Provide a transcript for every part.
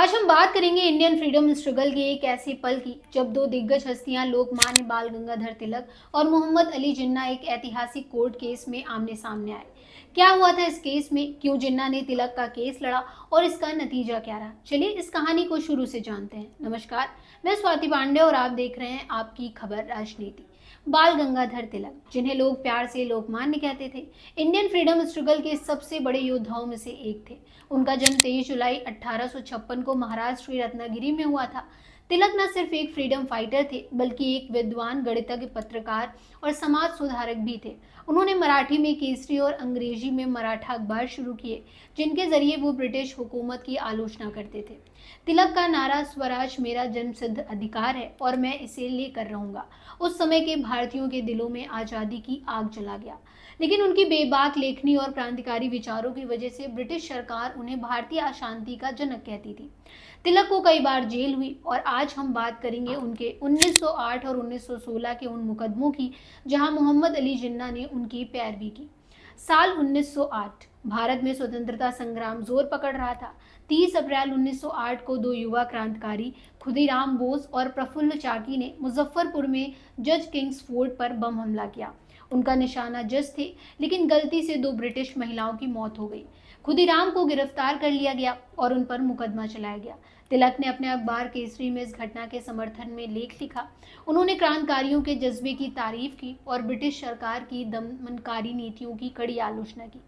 आज हम बात करेंगे इंडियन फ्रीडम स्ट्रगल के एक ऐसे पल की जब दो दिग्गज हस्तियां लोकमान्य बाल गंगाधर तिलक और मोहम्मद अली जिन्ना एक ऐतिहासिक कोर्ट केस में आमने सामने आए। क्या हुआ था इस केस में, क्यों जिन्ना ने तिलक का केस लड़ा और इसका नतीजा क्या रहा? चलिए इस कहानी को शुरू से जानते हैं। नमस्कार, मैं स्वाति पांडे और आप देख रहे हैं आपकी खबर राजनीति। बाल गंगाधर तिलक, जिन्हें लोग प्यार से लोकमान्य कहते थे, इंडियन फ्रीडम स्ट्रगल के सबसे बड़े योद्धाओं में से एक थे। उनका जन्म 23 जुलाई 1856 को महाराष्ट्र के रत्नागिरी में हुआ था। तिलक न सिर्फ एक फ्रीडम फाइटर थे, बल्कि एक विद्वान, गणितज्ञ, पत्रकार और समाज सुधारक भी थे। उन्होंने मराठी में केसरी और अंग्रेजी में मराठा अखबार शुरू किए, जिनके जरिए वो ब्रिटिश हुकूमत की आलोचना करते थे। तिलक का नारा स्वराज मेरा जन्मसिद्ध अधिकार है और मैं इसे लेकर रहूंगा उस समय के भारतीयों के दिलों में आजादी की आग जला गया। लेकिन उनकी बेबाक लेखनी और क्रांतिकारी विचारों की वजह से ब्रिटिश सरकार उन्हें भारतीय अशांति का जनक कहती थी। तिलक को कई बार जेल हुई और आज हम बात करेंगे उनके 1908 और 1916 के उन मुकदमों की जहां मोहम्मद अली जिन्ना ने उनकी पैरवी की। साल 1908, भारत में स्वतंत्रता संग्राम जोर पकड़ रहा था। 30 अप्रैल 1908 को दो युवा क्रांतिकारी खुदीराम बोस और प्रफुल्ल चाकी ने मुजफ्फरपुर में जज किंग्स फोर्ट पर बम हमला किया। उनका निशाना जज थे, लेकिन गलती से दो ब्रिटिश महिलाओं की मौत हो गई। खुदीराम को गिरफ्तार कर लिया गया और उन पर मुकदमा चलाया गया। तिलक ने अपने अखबार केसरी में इस घटना के समर्थन में लेख लिखा। उन्होंने क्रांतिकारियों के जज्बे की तारीफ की और ब्रिटिश सरकार की दमनकारी नीतियों की कड़ी आलोचना की।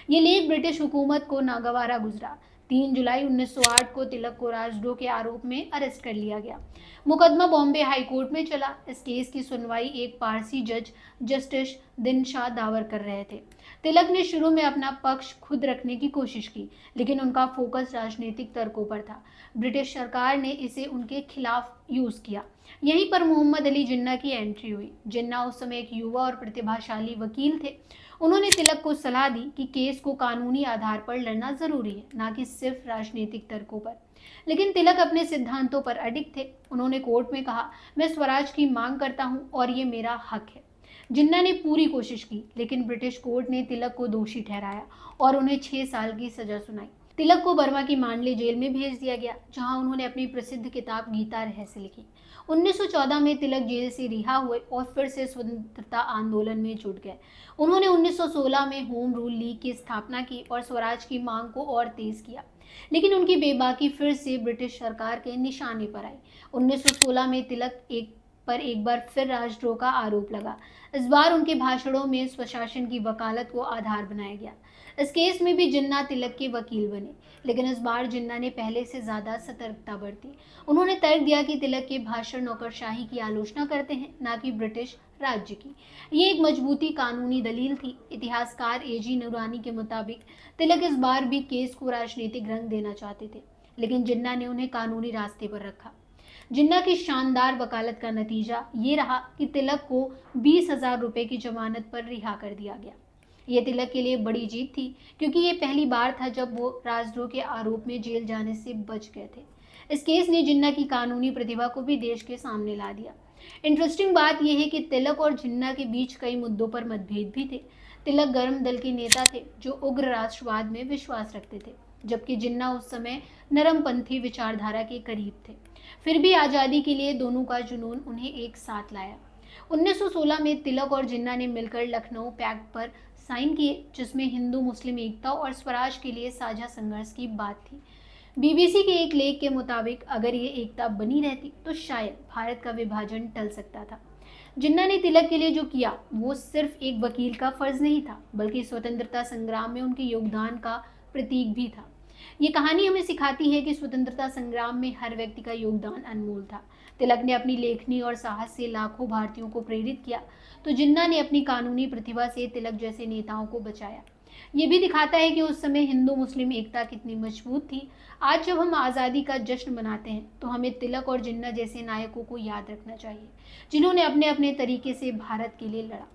ये लेख ब्रिटिश हुकूमत को नागवारा गुजरा। 3 जुलाई 1908 को तिलक को राजद्रोह के आरोप में अरेस्ट कर लिया गया। मुकदमा बॉम्बे हाई कोर्ट में चला। इस केस की सुनवाई एक पारसी जज जस्टिस दिनशाह दावर कर रहे थे। तिलक ने शुरू में अपना पक्ष खुद रखने की कोशिश की, लेकिन उनका फोकस राजनीतिक तर्कों पर था। ब्रिटिश सरकार ने इसे उनके खिलाफ यूज किया। यहीं पर मोहम्मद अली जिन्ना की एंट्री हुई। जिन्ना उस समय एक युवा और प्रतिभाशाली वकील थे। उन्होंने तिलक को सलाह दी कि केस को कानूनी आधार पर लड़ना जरूरी है, ना कि सिर्फ राजनीतिक तर्कों पर। लेकिन तिलक अपने सिद्धांतों पर अडिग थे। उन्होंने कोर्ट में कहा, मैं स्वराज की मांग करता हूं और ये मेरा हक है। जिन्ना ने पूरी कोशिश की, लेकिन ब्रिटिश कोर्ट ने तिलक को दोषी ठहराया और उन्हें 6 साल की सजा सुनाई। तिलक को बर्मा की मांडले जेल में भेज दिया गया, जहां उन्होंने अपनी प्रसिद्ध किताब गीता रहस्य लिखी। 1914 में तिलक जेल से रिहा हुए और फिर से स्वतंत्रता आंदोलन में जुट गए। उन्होंने 1916 में होम रूल लीग की स्थापना की और स्वराज की मांग को और तेज किया। लेकिन उनकी बेबाकी फिर से ब्रिटिश सरकार के निशाने पर आई। 1916 में तिलक एक बार फिर राजद्रोह का आरोप लगा। इस बार उनके भाषणों में स्वशासन की वकालत को आधार बनाया गया। इस केस में भी जिन्ना तिलक के वकील बने, लेकिन इस बार जिन्ना ने पहले से ज्यादा सतर्कता बरती। उन्होंने तर्क दिया कि तिलक के भाषण नौकरशाही की आलोचना करते हैं, ना कि ब्रिटिश राज्य की। ये एक मजबूती कानूनी दलील थी। इतिहासकार एजी नूरानी के मुताबिक तिलक इस बार भी केस को राजनीतिक रंग देना चाहते थे, लेकिन जिन्ना ने उन्हें कानूनी रास्ते पर रखा। जिन्ना की शानदार वकालत का नतीजा ये रहा कि तिलक को 20,000 रुपए की जमानत पर रिहा कर दिया गया। ये तिलक के लिए बड़ी जीत थी, क्योंकि ये पहली बार था जब वो राजद्रोह के आरोप में जेल जाने से बच गए थे। इस केस ने जिन्ना की कानूनी प्रतिभा को भी देश के सामने ला दिया। इंटरेस्टिंग बात यह है कि तिलक और जिन्ना के बीच कई मुद्दों पर मतभेद भी थे। तिलक गर्म दल के नेता थे जो उग्र राष्ट्रवाद में विश्वास रखते थे, जबकि जिन्ना उस समय नरमपंथी विचारधारा के करीब थे। फिर भी आज़ादी के लिए दोनों का जुनून उन्हें एक साथ लाया। 1916 में तिलक और जिन्ना ने मिलकर लखनऊ पैक्ट पर साइन किए, जिसमें हिंदू मुस्लिम एकता और स्वराज के लिए साझा संघर्ष की बात थी। बीबीसी के एक लेख के मुताबिक अगर ये एकता बनी रहती तो शायद भारत का विभाजन टल सकता था। जिन्ना ने तिलक के लिए जो किया वो सिर्फ एक वकील का फर्ज नहीं था, बल्कि स्वतंत्रता संग्राम में उनके योगदान का प्रतीक भी था। ये कहानी हमें सिखाती है कि स्वतंत्रता संग्राम में हर व्यक्ति का योगदान अनमोल था। तिलक ने अपनी लेखनी और साहस से लाखों भारतीयों को प्रेरित किया, तो जिन्ना ने अपनी कानूनी प्रतिभा से तिलक जैसे नेताओं को बचाया। ये भी दिखाता है कि उस समय हिंदू मुस्लिम एकता कितनी मजबूत थी। आज जब हम आज़ादी का जश्न मनाते हैं, तो हमें तिलक और जिन्ना जैसे नायकों को याद रखना चाहिए, जिन्होंने अपने अपने तरीके से भारत के लिए लड़ा।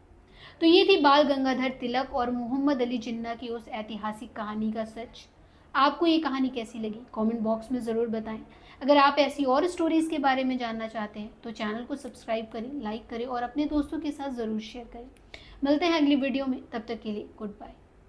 तो ये थी बाल गंगाधर तिलक और मोहम्मद अली जिन्ना की उस ऐतिहासिक कहानी का सच। आपको ये कहानी कैसी लगी, कमेंट बॉक्स में ज़रूर बताएं। अगर आप ऐसी और स्टोरीज़ के बारे में जानना चाहते हैं तो चैनल को सब्सक्राइब करें, लाइक करें और अपने दोस्तों के साथ ज़रूर शेयर करें। मिलते हैं अगली वीडियो में, तब तक के लिए गुड बाय।